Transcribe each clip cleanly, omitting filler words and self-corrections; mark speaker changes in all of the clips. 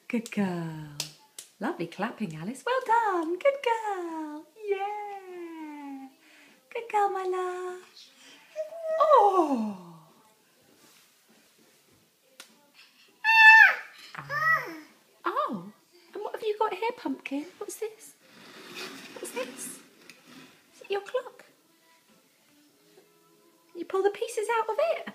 Speaker 1: Good girl. Lovely clapping, Alice. Well done. Good girl. Yeah. Good girl, my love. Oh. Oh. And what have you got here, Pumpkin? What's this? What's this? Is it your clock? You pull the pieces out of it?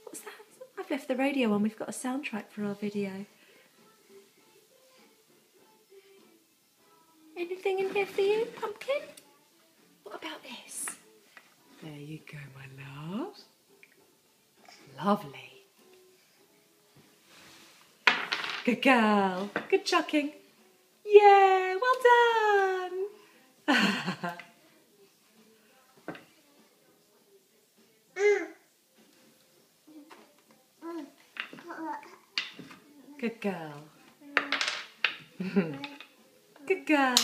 Speaker 1: What's that? I've left the radio on. We've got a soundtrack for our video. Anything in here for you, Pumpkin? What about this? There you go, my love. Lovely. Good girl. Good chucking. Yeah, well done. Good girl. Good girl.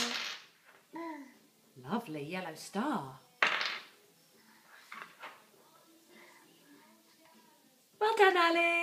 Speaker 1: Lovely yellow star. Well done, Alice.